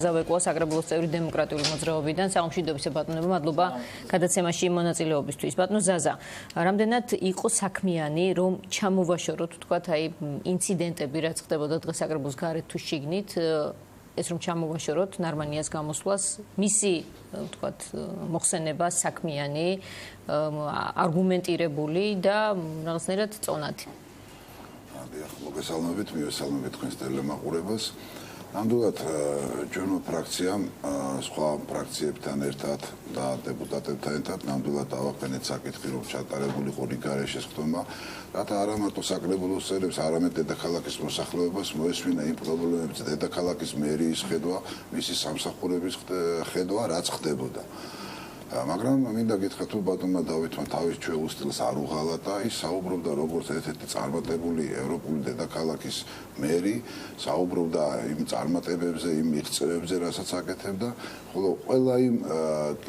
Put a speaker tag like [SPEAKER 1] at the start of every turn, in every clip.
[SPEAKER 1] ზავეკოა საკრებულოს წევრი დემოკრატიული მოძრაობიდან სამშვიდობისა ბატონებო მადლობა გადაცემაში მონაწილეობისთვის. ბატონო ზაზა, რამდენად იყო საქმიანი რომ ჩამოვაშოროთ თქვათ აი ინციდენტები რაც ხდებოდა დღეს საკრებულოს გარეთ თუ შიგნით ეს რომ ჩამოვაშოროთ ნარმანიას გამოსვლას მისი თქვათ მოხსენება საქმიანი არგუმენტირებული და რაღაცნაირად წონადი.
[SPEAKER 2] მოგესალმებით, მივესალმებით თქვენს ტელემაყურებას. ნამდვილად ჩვენო ფრაქციამ სხვა ფრაქციებთან ერთად და დეპუტატებთან ერთად ნამდვილად დავაყენეთ საკითხი რომ ჩატარებულიყო რიგარე შესხდომა რათა არა მარტო საკრებულოს წევრებს არამედ დედაქალაქის მოსახლეობას მოესმინა იმ პრობლემებზე დედაქალაქის მერიის ხედვა მისი სამსახურების ხედვა რაც ხდებოდა მაგრამ მინდა გითხრათ თუ ბატონმა დავითმა თავის ჩვეულ სტილს არ უღალატა ის საუბრობდა როგორც ერთ-ერთი წარმატებული ევროპული დედაქალაქის მერი საუბრობდა იმ წარმატებებზე იმ მიღწევებზე რასაც აკეთებდა ხოლო ყველა იმ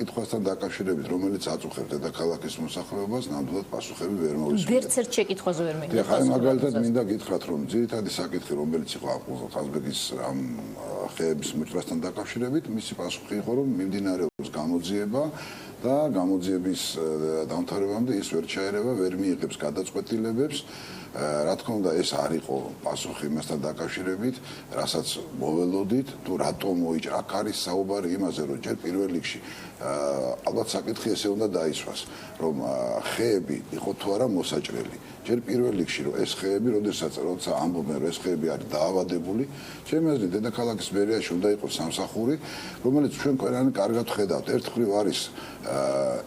[SPEAKER 2] კითხვასთან დაკავშირებით რომელიც აწუხებს დედაქალაქის მოსახლეობას ნამდვილად პასუხები ვერ მოვისმინა
[SPEAKER 1] ვერც ერთ შეკითხვაზე ვერ მიიღო
[SPEAKER 2] ხა მაგალითად მინდა გითხრათ რომ ძირითადი საკითხი რომელიც იყო ყაზბეგის ამ ხეების მოჭრასთან დაკავშირებით მისი პასუხი იყო რომ მიმდინარეობს გამოძიება და გამოძიების დამთავრებამდე ის ვერ ჩაერევა, ვერ მიიღებს გადაწყვეტილებებს. რა თქმა უნდა, ეს არ იყო პასუხი იმასთან დაკავშირებით, რასაც მოველოდით, თუ რატომ მოიჭრა. აქ არის საუბარი იმაზე, რომ ჯერ პირველ რიგში ალბათ საკითხი ესე უნდა დაისვას, რომ ხეები იყო თუ არა მოსაჭრელი. ჯერ პირველ რიგში რომ ეს ხეები, როცა ამბობენ, რომ ეს ხეები არის დაავადებული, ჩემი აზრით, დედაქალაქის მერიაში უნდა იყოს სამსახური, რომელიც ჩვენ ყველანი კარგად ხედავთ. ერთ მხრივ არის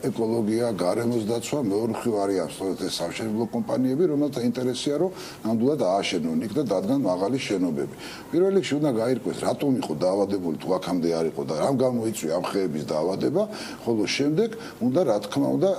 [SPEAKER 2] ეკოლოგია, გარემოს დაცვა, მეორე მხრივ არის სწორედ ეს სამშენებლო კომპანიები, რომელთა ინტერესია, რომ ნამდვილად ააშენონ იქ და დადგან მაღალი შენობები. პირველ რიგში უნდა გაირკვეს, რატომ იყო დაავადებული, თუ აქამდე არ იყო და რამ გამოიწვია ამ ხეების დაავადება, ხოლო შემდეგ უნდა რა თქმა უნდა,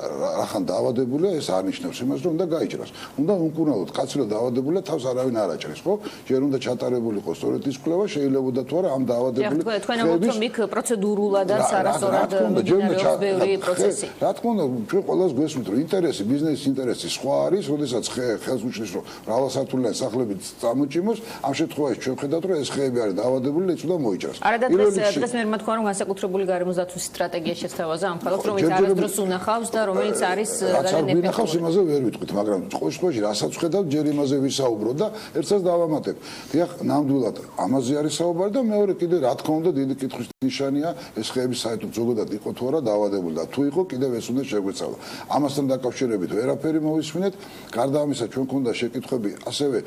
[SPEAKER 2] რახან დაავადებულია, ეს არნიშნავს იმას, რომ უნდა გაიჭრას. უნდა უმკურნალოდ კაცი რომ დაავადებულია, თავს არავინ არ აჭრეს, ხო? ჯერ უნდა ჩატარებულიყო სწორედ ის კვლევა, შეიძლება თუ არა ამ დაავადებული
[SPEAKER 1] ხეების. თქვენ ამბობთ, რომ იქ პროცედურულადაც არასწორად მიმდინარეობს ბევრი პროცესი.
[SPEAKER 2] რა თქმა უნდა, ჩვენ ყველას გვესმით, რომ ინტერესი, ბიზნესის ინტერესი სხვა არის, როდესაც ხელს უჭრის, რომ მრავალსართულიანი სახლები წამოჭიმოს, ამ შემთხვევაში ჩვენ ხედავთ, რომ ეს ხეები არის დაავადებული, ის უნდა მოიჭრას.
[SPEAKER 1] არა და დღეს მერმა თქვა, რომ განსაკუთრებული გარემოს დაცვის სტრატეგია შესთავაზა ამ ფაქტს, რომელიც არასდროს უნახავს და რომელიც არის ძალიან
[SPEAKER 2] ეფექტური. იმაზე ვერ ვიტყვით, მაგრამ ყოველში რასაც ხედავთ, ჯერ იმაზე ვისაუბროთ და ერთსაც დავამატებ. დიახ, ნამდვილად ამაზე არის საუბარი და მეორე კიდე რა თქმა უნდა დიდი კითხვის ნიშანია ეს ხეები საერთოდ ზოგადად იყო თუ არა დაავადებული და თუ იყო კიდევ ეს უნდა შეგვეცალა. ამასთან დაკავშირებით ვერაფერი მოვისმინეთ. გარდა ამისა ჩვენ გვქონდა შეკითხვები ასევე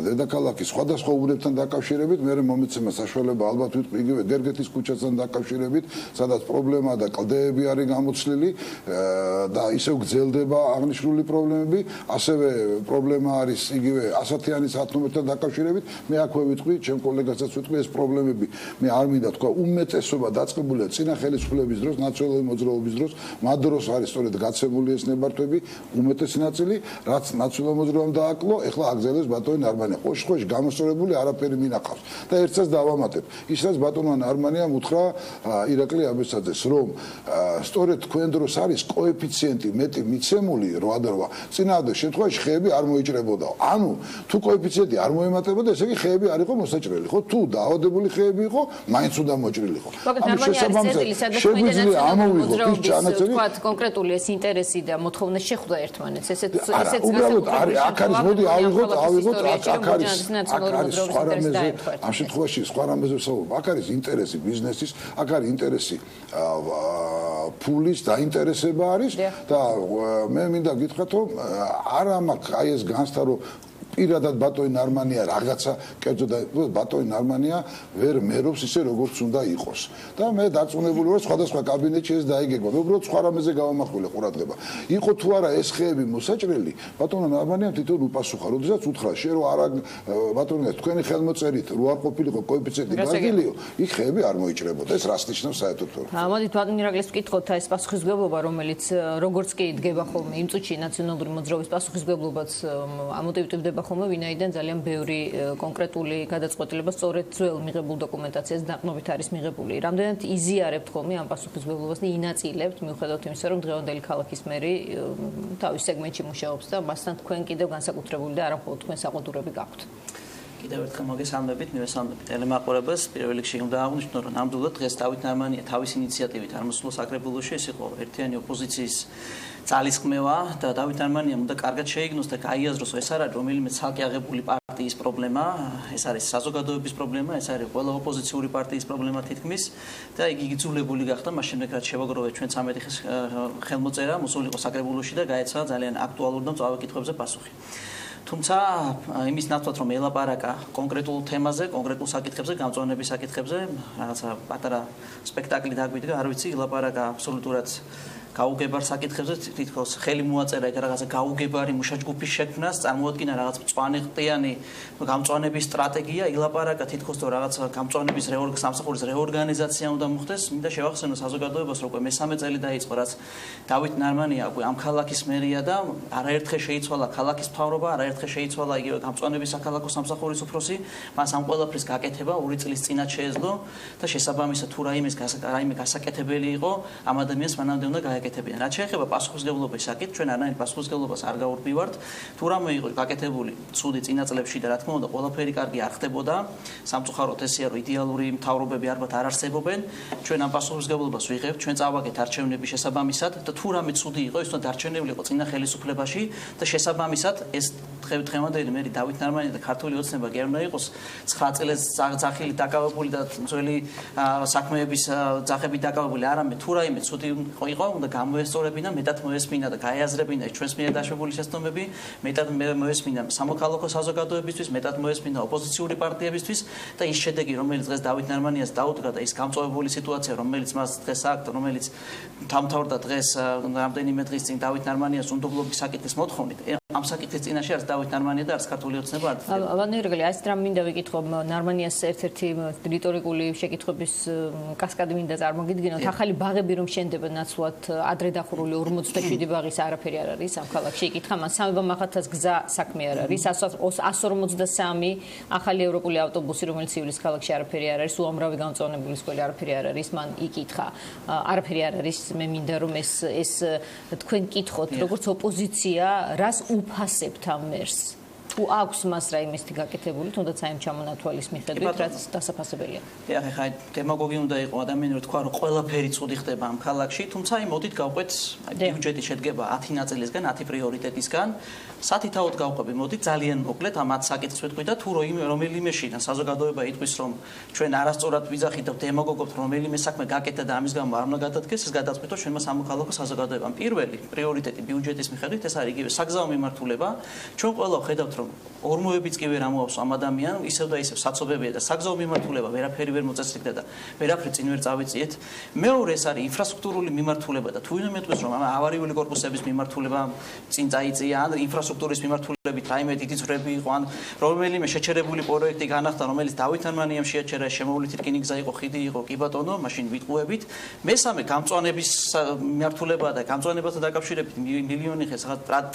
[SPEAKER 2] დედაქალაქის სხვადასხვა უბნებთან დაკავშირებით, მე მომეცემა საშუალება ალბათ ვიტყვი იგივე გერგეთის ქუჩასთან დაკავშირებით, სადაც პრობლემა და კლდეები არის გამოცლილი და ისევ გრძელდება აღნიშნული პრობლემები, ასევე პრობლემა არის იგივე ასათიანის 10 ნომერთან დაკავშირებით, მე აქვე ვიტყვი, ჩემ კოლეგასაც ვიტყვი ეს პრობლემები მე არ მინდა თქვა უმეტესობა დაწყებულია წინა ხელისუფლების დროს, ნაციონალური მოძრაობის დროს, მათ დროს არის სწორედ გაცემული ეს ნებართვები, უმეტესი ნაწილი, რაც ნაციონალურ მოძრაობამ დააკლო, ეხლა აგზელებს ბატონი ნარმანია. ყოველში გამოსწორებული არაფერი მინახავს და ერთსაც დავამატებ. ის რაც ბატონმა ნარმანიამ უთხრა ირაკლი აბესაძეს, რომ სწორედ თქვენ დროს არის კოეფიციენტი მეტი მიცემული 8-8. წინააღმდეგ შემთხვევაში ხეები არ მოიჭრებოდა. ანუ თუ კოეფიციენტი არ მოემატებოდა, ესე იგი ხეები არ იყო მოსაჭრელი, ხო? თუ დაავადებული ხეები იყო, მაინც უნდა მოჭრილიყო.
[SPEAKER 1] ანუ შესაბამისად შეგვიძლია ამოვიღოთ ის ჩანაწერი, თქვა კონკრეტული ეს ინტერესი და მოთხოვნა შეხვდა ერთმანეთს. ესეც
[SPEAKER 2] უბრალოდ აქ არის მოდი ავიღოთ აქ არის სხვა რამეზე ამ შემთხვევაში სხვა რამეზე ვსაუბრობ. აქ არის ინტერესი ბიზნესის, აქ არის ინტერესი ფულის დაინტერესება არის და მე მინდა გითხრათ რომ არა მაქვს აი ეს განცდა რომ პირადად ბატონი ნარმანია რაღაცა კერძო და ბატონი ნარმანია ვერ მერობს ისე როგორც უნდა იყოს და მე დარწმუნებული ვარ სხვადასხვა კაბინეტში ეს დაიგეგმა მე უბრალოდ სხვა რამეზე გავამახვილე ყურადღება იყო თუ არა ეს ხეები მოსაჭრელი ბატონი ნარმანია თვითონ უპასუხა როდესაც უთხრა შე რომ არა ბატონი თქვენი ხელმოწერით რო არ ყოფილიყო კოეფიციენტი გაგილიო იქ ხეები არ მოიჭრებოდა ეს რას ნიშნავს საერთოდ
[SPEAKER 1] მოდით ბატონი რაგლეს ვკითხოთ ეს პასუხისმგებლობა რომელიც როგორც კი იდგება ხოლმე იმ წუთში ნაციონალური მოძრაობის პასუხისმგებლობაც ამოტივირდება ხოლმე ვინაიდან ძალიან ბევრი კონკრეტული გადაწყვეტილება სწორედ ძველ მიღებულ დოკუმენტაციას დაყრდნობით არის მიღებული. რამდენად იზიარებთ ხოლმე ამ პასუხისმგებლობას და ინაწილებთ მიუხედავად იმისა, რომ დღევანდელი ქალაქის მერი თავის სეგმენტში მუშაობს და მასთან თქვენ კიდევ განსაკუთრებული და არა მხოლოდ თქვენ საყურადღებოები გაქვთ.
[SPEAKER 3] კიდევ ერთხელ მოგესალმებით, მივესალმებით ტელემაყურებელს. პირველ რიგში უნდა აღვნიშნო, რომ ნამდვილად დღეს დავით ნარმანია თავის ინიციატივით არ მოსულა საკრებულოში, ეს იყო ერთიანი ოპოზიციის ძალისხმევა და დავით ნარმანიამ უნდა კარგად შეიგნოს და გაიაზროს, ეს არ არის რომელიმე ცალკე აღებული პარტიის პრობლემა, ეს არის საზოგადოების პრობლემა, ეს არის ყველა ოპოზიციური პარტიის პრობლემა თითქმის და იგი იგიძულებული გახდა მას შემდეგ რაც შევაგროვეთ ჩვენ 13 ხის ხელმოწერა, მოსულიყო საკრებულოში და გაეცა ძალიან აქტუალურ და მწვავე კითხვებზე პასუხი. თუმცა იმის ნაცვლად რომ ელაპარაკა კონკრეტულ თემაზე, კონკრეტულ საკითხებზე, გამწვანების საკითხებზე, რაღაცა პატარა სპექტაკლი დაგვიდგა, არ ვიცი, ელაპარაკა აბსოლუტურად გაუგებარ საკითხებზე, თითქოს ხელი მოაწერა ეგ რაღაცა გაუგებარი მუშაჯგუფის შექმნას, წარმოადგინა რაღაც მწვანეყტიანი გამწვანების სტრატეგია, ელაპარაკა თითქოს რომ რაღაცა გამწვანების სამსახურის რეორგანიზაცია უნდა მოხდეს, მინდა შევახსენო საზოგადოებას, რომ უკვე მესამე წელი დაიწყო, რაც დავით ნარმანია უკვე ამ ქალაქის მერია და არაერთხელ შეიცვალა ქალაქის მთავრობა, არაერთხელ შეიცვალა იგივე გამწვანების საქალაქო სამსახურის უფროსი, მას ამ ყველაფრის გაკეთება 2 წლის წინათ შეეძლო და შესაბამისად თუ რაიმე გასაკეთებელი იყო, ამ ადამიანს მანამდე უნდა გაეკეთებინა. რაც შეეხება პასუხისმგებლობის საკითხს, ჩვენ არანაირ პასუხისმგებლობას არ გავურბივართ. თუ რამე იყო გაკეთებული ცუდი წინა წლებში და რა თქმა უნდა, ყველაფერი კარგი არ ხდებოდა. სამწუხაროდ ესეა, რომ იდეალური მთავრობები ალბათ არ არსებობენ. ჩვენ ამ პასუხისმგებლობას ვიღებთ, ჩვენ წავაგეთ არჩევნების შესაბამისად და თუ რამე ცუდი იყო, ის უნდა დარჩენილი იყო წინა ხელისუფლებაში და შესაბამისად ეს დღევანდელი მერი დავით ნარმანია და ქართული ოცნება კი არ უნდა იყოს 9 წელს ძახილი დაკავებული და ძველი საქმეების ძახებით დაკავებული, არამედ თუ რაიმე ცუდი იყო, უნდა გამოესწორებინა, მეტად მოესმინა და გაეაზრებინა ჩვენს მიერ დაშვებული შეცდომები, მეტად მოესმინა სამოქალაქო საზოგადოებისთვის, მეტად მოესმინა ოპოზიციური პარტიებისთვის და ის შედეგი, რომელიც დღეს დავით ნარმანიას დაუდგა და ის გამწვავებული სიტუაცია, რომელიც მას დღეს აქვს, რომელიც დამთავრდა დღეს რამდენიმე დღის წინ დავით ნარმანიას უნდობლობის საკითხის მოთხოვნით, ამ საკითხის წინაშე არის დავით ნარმანია და არც ქართული ოცნება არ ხდება.
[SPEAKER 1] ვანერგელი, ასე რამ მინდა ვიკითხო, ნარმანიას ერთ-ერთი რიტორიკული შეკითხვების კასკადი მინდა წარმოგიდგინოთ. ახალი ბაღები რომ შენდება ნაცვლად ადრე დახურული 47 ბაღის არაფერი არ არის ამ ქალაქში. იკითხა, მან სამება მახათას გზა საქმე არ არის. 153 ახალი ევროპული ავტობუსი, რომელიც ივლის ქალაქში არაფერი არ არის, უამრავი გამწვანებული სკოლა არაფერი არ არის. მან იკითხა, არაფერი არ არის. მე მინდა რომ ეს თქვენ კითხოთ, როგორც ოპოზიცია, რას უფასებთ ამ მერს? თუ აქვს მას რაიმესეთი გაკეთებული, თუნდაც აი ამ ჩამონათვალის მიხედვით, რაც დასაფასებელია.
[SPEAKER 3] ეხლა დემაგოგი უნდა იყო ადამიანური თქვა, რომ ყველაფერი ცუდი ხდება ამ ქალაქში, თუმცა აი მოდით გავყვეთ, ბიუჯეტი შედგება 10 ნაწილისგან, 10 პრიორიტეტისგან. სათითაოდ გავყვები, მოდით ძალიან მოკლედ ამ 10 საკითხს ვეთქვი და თუ რომელიმეშიდან საზოგადოება იტყვის, რომ ჩვენ არასწორად ვიძახით და დემაგოგობთ, რომელიმე საქმე გაკეთდა და ამის გამო არ უნდა გადადგეს, ეს გადაწყვიტოს ჩვენმა სამოქალაქო საზოგადოებამ. პირველი პრიორიტეტი ბიუჯეტის მიხედვით ეს არის იგივე საგზაო მიმართულება. ჩვენ ყველა ხედავთ, რომ ორმოებიც კი ვერ ამოავს ამ ადამიანს, ისევ და ისევ საცობებია და საგზაო მიმართულება ვერაფერი ვერ მოწესრიგდა და ვერაფერი წინ ვერ წავიწიეთ. მეორე ეს არის ინფრასტრუქტურული მიმართულება და თუ ვინმე მეტყვის, რომ ავარიული კორპუსების მიმართულება წინ წაიწია, ან ინფრასტრუქტურის მიმართულებით რაიმე დიდი ძვრები იყო, ან რომელიმე შეჩერებული პროექტი განახდა, რომელიც დავით ნარმანიამ შეაჩერა, შემოვლითი რკინიგზა იყო, ხიდი იყო, კი ბატონო, მაშინ ვიტყუებით. მესამე გამწვანების მიმართულება და გამწვანებასთან დაკავშირებით მილიონი ხეს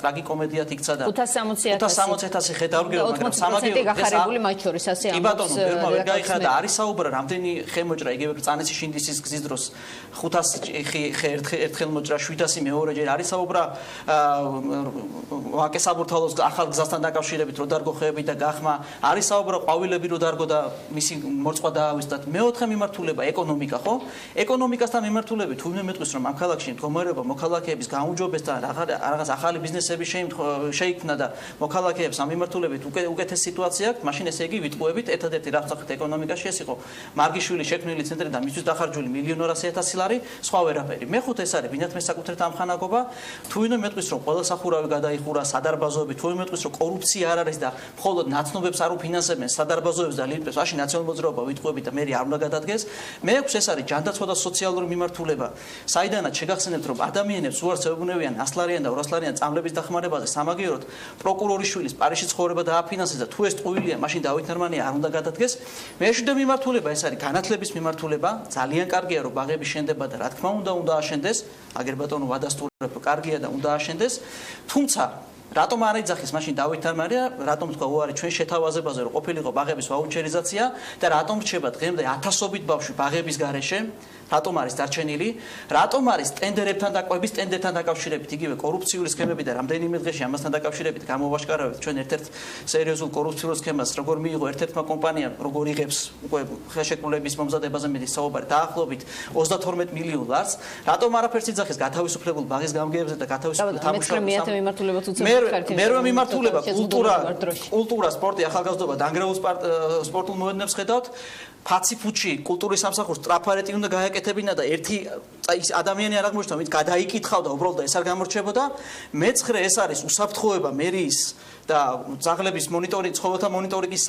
[SPEAKER 3] ტრაგიკომედიად იქცა და 560,000 ხე დავრგება, მაგრამ სამაგიეროდ
[SPEAKER 1] გახარებული მათ შორის ასე ამბობს.
[SPEAKER 3] კი ბატონო, ვერ გაიხარა და არის საუბარ რამდენი ხე მოჭრა იგივე წანეცი შინდისის გზის დროს 500 ხე ერთხელ მოჭრა 700 მეორეჯერ არის საუბარ ვაკესაბურთალოს ახალ გზასთან დაკავშირებით რო დარგო ხეები და გახმა არის საუბარ ყვავილები რო დარგო და მისი მორწყვა დაავისდათ. მეოთხე მიმართულება ეკონომიკა, ხო? ეკონომიკასთან მიმართულებით თუ ვინმე მეტყვის, რომ ამ ქალაქში მდგომარეობა მოქალაქეების გაუმჯობესდა და რაღაც ახალი ბიზნესები შეიქმნა და მოქალაქეებს ამ მიმართულებით უკეთეს სიტუაცია აქვს, მაშინ ესე იგი ვიტყუებით, ერთადერთი რაც ვწახეთ ეკონომიკაში ეს იყო მარგიშვილის შექმნილი ცენტრი და მისთვის დახარჯული 1,200,000 ლარი, სხვა ვერაფერი. მეხუთე ეს არის ბინათ მესაკუთრეთ ამხანაგობა. თუ ვინმე მეტყვის, რომ ყველა სახურავი გადაიხურა სადარბაზოებით, თუ ვინმე მეტყვის, რომ კორუფცია არ არის და მხოლოდ ნაცნობებს არ უფინანსებენ სადარბაზოებს და ლიპებს, მაშინ ნაციონალურ მოძრაობა ვიტყუებით და მე არ უნდა გადადგეს. მეექვსე ეს არის ჯანდაცვა და სოციალური მიმართულება. საიდანაც შეგახსენებთ, რომ ადამიანებს უარს ეუბნევიან 100-ლარიან და 200-ლარიან წამლების დახმარებაზე, სამაგიეროდ პროკურორის შვილის პარიზში ცხოვრება დააფინანსეს და თუ ეს ტყუილია, მაშინ დავით ნარმანია არ უნდა გადადგეს. მეშვიდე მიმართულება ეს არის განათლების მიმართულება. ძალიან კარგია, რომ ბაღები შენდება და რა თქმა უნდა აშენდეს. აგერ ბატონო ვადასტურებ, კარგია და უნდა აშენდეს. თუმცა რატომ არ ეძახის მაშინ დავით ნარმანია, რატომ თქვა უარი ჩვენ შეთავაზებაზე, რომ ყოფილიყო ბაღების ვაუჩერიზაცია და რატომ რჩება დღემდე ათასობით ბავშვი ბაღების გარეშე? რატომ არის დარჩენილი? რატომ არის ტენდერთან დაკავშირებით, იგივე კორუფციული სქემები და რამდენიმე დღეში ამასთან დაკავშირებით გამოვაშკარავეთ ჩვენ ერთ-ერთ სერიოზულ კორუფციულ სქემას, როგორ მიიღო ერთ-ერთმა კომპანიამ, როგორ იღებს უკვე ხელშეკრულების მომზადებაზე მეტი საუბარი დაახლოებით 32 მილიონ ლარს. რატომ არაფერს იძახეს გათავისუფლებულ ბაღის გამგეებზე და გათავისუფლებულ თამაშს? მერვე მიმართულება კულტურა, სპორტი, ახალგაზრდობა, დანგრეულ სპორტულ მოედნებს ხედავთ. ფაციფუჩი კულტურის სამსახურს ტრაფარეტი უნდა გააკეთებინა და ერთი ადამიანი არ აღმოჩნდა, ვინც გადაიკითხავდა უბრალოდ და ეს არ გამორჩებოდა. მეცხრე ეს არის უსაფრთხოება მერიის და ძაღლების მონიტორინგი, ცხოველთა მონიტორინგის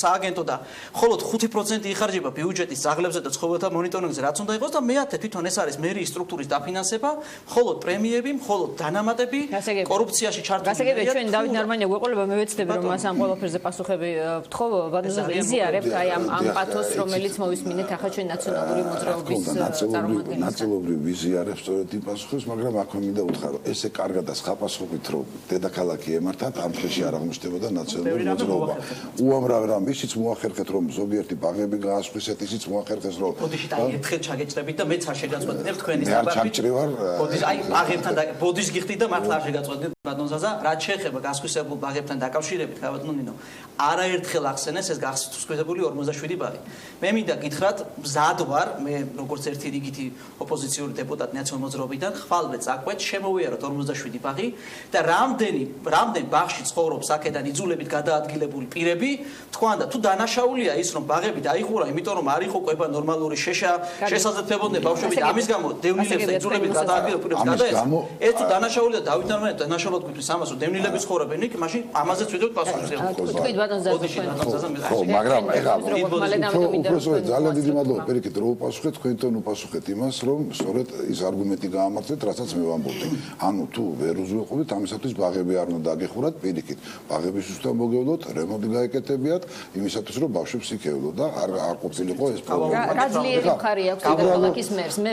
[SPEAKER 3] სააგენტო და მხოლოდ 5% იხარჯება ბიუჯეტის ძაღლებზე და ცხოველთა მონიტორინგზე, რაც უნდა იყოს და მეათე თვითონ ეს არის მერიის სტრუქტურის დაფინანსება, მხოლოდ პრემიები, მხოლოდ დანამატები, კორუფციაში ჩართული.
[SPEAKER 1] გასაგებია, ჩვენ დავით ნარმანია გვეყოლება, მე ვეცდები რომ მას ამ ყველაფერზე პასუხები ვთხოვ, ბატონო იზიარებთ აი ამ პათოს, რომელიც მოვისმინეთ ახლა ჩვენ ნაციონალური მოძრაობის წარმომადგენლებს.
[SPEAKER 2] ნაწილობრივ ვიზიარებს სწორედ იმ პასუხებს, მაგრამ აქვე მინდა უთხრა, რომ ესე კარგად და სხაპასუხით რომ დედაქალაქი ემართათ, ამ დღეში არ აღმოჩნდებოდა ნაციონალური მოძრაობა. უამრავ რამისიც მოახერხეთ, რომ ზოგიერთი ბაღები გაასხვისეთ, ისიც მოახერხეს, რომ
[SPEAKER 3] ბოდიში და ერთხელ ჩაგეჭრებით და მეც არ შეგაწყვეტინებ თქვენი
[SPEAKER 2] არ ჩაგჭრივარ.
[SPEAKER 3] ბოდიში აი ბაღებთან და ბოდიშს გიხდით და მართლა არ შეგაწყვეტინებ ბატონ ზაზა, რაც შეეხება გასხვისებულ ბაღებთან დაკავშირებით, ბატონ ნინო, არაერთხელ ახსენეს ეს გასხვისებული 47 ბაღი. მე მინდა გითხრათ, მზად ვარ, მე როგორც ერთი რიგითი ოპოზიციური დეპუტატი ნაციონალურ მოძრაობიდან, ხვალმე წაკვეთ, შემოვიაროთ 47 ბაღი და რამდენ ბაღში ცხოვრობს აქედან იძულებით გადაადგილებული პირები, თქვა და თუ დანაშაულია ის, რომ ბაღები დაიხურა, იმიტომ რომ არ იყო კვება ნორმალური შესაძლებლობები ბავშვები და ამის გამო დევნილებს და იძულებით გადაადგილებული პირებს გადაეცა. ეს თუ დანაშაულია დავით ნარმანია დანაშაულად გვიქრის ამას, რომ დევნილები ცხოვრობენ იქ, მაშინ ამაზე ვცვიდოთ პასუხს.
[SPEAKER 1] თქვით ბატონ ზაზა,
[SPEAKER 2] ხო, მაგრამ ეხლა უბრალოდ ძალიან დიდი მადლობა პირიქით რომ უპასუხეთ, თქვენთან უპასუხეთ იმას, რომ სწორედ ის არგუმენტი გაამართლეთ, რასაც მე ვამბობდი. ანუ თუ ვერ უზრუნველყოთ, ამისათვის ბაღები არ უნდა დაგეხურათ, პირიქით. ბაღების უსთან მოგევლოთ, რემონტი გაეკეთებიათ, იმისათვის რომ ბავშვებს იქევლო და არ ყოფილიყო ეს პრობლემა.
[SPEAKER 1] რა ძლიერი მხარი აქვს დედაქალაქის მერს? მე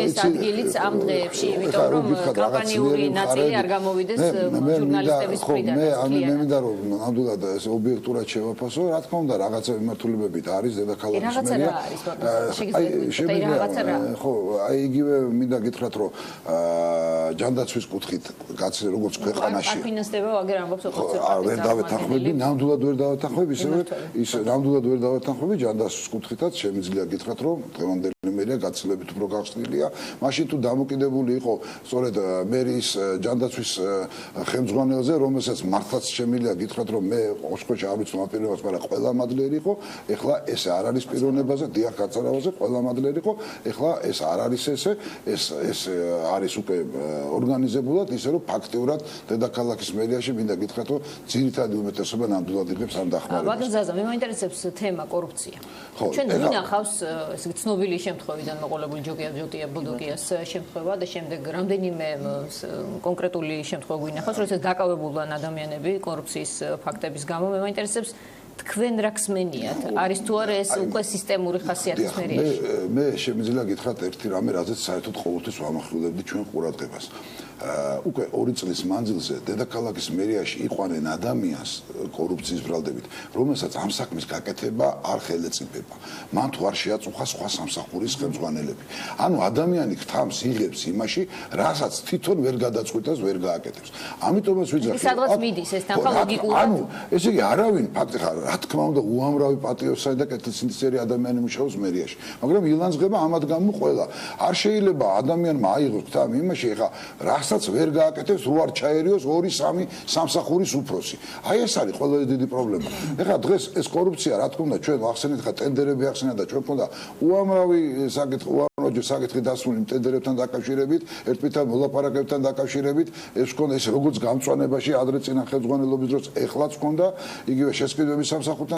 [SPEAKER 1] ეს ადგილიც ამ დღეებში, იმიტომ რომ კამპანიური ნაწილი არ გამოვიდეს ჟურნალისტების მხრიდან.
[SPEAKER 2] მე მინდა რომ ნამდვილად ეს ობიექტურად შევაფასო, რა თქმა უნდა, რაღაცა მიმართულებებით არის დედაქალაქის მერია. ხო, აი იგივე მინდა გითხრათ, რომ ჯანდაცვის კუთხით გაცილებით როგორც ქვეყანაში
[SPEAKER 1] არ ფინანსდება, აგერ ამბობს ოპოზიცია.
[SPEAKER 2] ვერ დავეთანხმები, ნამდვილად ვერ დავეთანხმები, ისევე ის ნამდვილად ვერ დავეთანხმები ჯანდაცვის კუთხითაც შემიძლია გითხრათ, რომ დღევანდელი მერია გაცილებით უფრო გახსნილია. მაშინ თუ დამოკიდებული იყო სწორედ მერიის ჯანდაცვის ხელმძღვანელზე, რომელსაც მართლაც შემიძლია გითხრათ, რომ მე ოშკოჩი არ ვიცნობ აპირებას, მაგრამ ყველა მადლიერი იყო. ეხლა ეს არ არის პიროვნებაზე, დიახ გაწარავაზე, ყველა მადლიერი იყო. ეხლა ეს არ არის ესე, ეს არის უკვე ორგანიზებულად, ისე რომ ფაქტიურად დედაქალაქის მერიაში მინდა გითხრათ, რომ ძირითადი უმეტესობა ნამდვილად იღებს ამ დახმარებას.
[SPEAKER 1] ბატონ ზაზა, მე მაინტერესებს თემა კორუფცია. ჩვენ ვინახავს ესე ცნობილი შემთხვევიდან მოყოლებული ჯოტია ბუდოკიას შემთხვევა და შემდეგ რამდენიმე კონკრეტული შემთხვევა გვინახავს, როდესაც დაკავებულან ადამიანები კორუფციის ფაქტების გამო. მე მაინტერესებს თქვენ რა გსმენიათ? არის თუ არა ეს უკვე სისტემური ხასიათის მერიაში?
[SPEAKER 2] მე შემიძლია გითხრათ ერთი რამე, რაზეც საერთოდ ყოველთვის ვამახვილებდი ჩვენ ყურადღებას. უკვე 2 წლის მანძილზე დედაქალაქის მერიაში იყვანენ ადამიანს კორუფციის ბრალდებით, რომელსაც ამ საქმის გაკეთება არ ხელეწიფება. მან თუ არ შეაწუხა სხვა სამსახურის ხელმძღვანელები. ანუ ადამიანი გთამს იღებს იმაში, რასაც თვითონ ვერ გადაწყვეტას, ვერ გააკეთებს. ამიტომაც ვიძახი.
[SPEAKER 1] სადღაც მიდის ეს თანხა ლოგიკურად.
[SPEAKER 2] ანუ ესე იგი არავინ ფაქტი ხარ, რა თქმა უნდა, უამრავი პატიოსანი და კეთილსინდისფერი ადამიანი მუშაობს მერიაში, მაგრამ ილანძღება ამად გამო ყველა. არ შეიძლება ადამიანმა აიღოს გთამი იმაში, ეხა რასაც ვერ გააკეთებს, რო არ ჩაერიოს 2-3 სამსახურის უფროსი. აი ეს არის ყველაზე დიდი პრობლემა. ეხლა დღეს ეს კორუფცია, რა თქმა უნდა, ჩვენ ვახსენეთ ხა ტენდერები ახსენა და ჩვენ მქონდა უამრავი საკითხი დასმული ტენდერებთან დაკავშირებით, ერთმანეთთან მოლაპარაკებთან დაკავშირებით, ეს მქონდა ეს როგორც გამწვანებაში ადრე წინა ხელმძღვანელობის დროს, ეხლაც მქონდა იგივე შესყიდვების სამსახურთან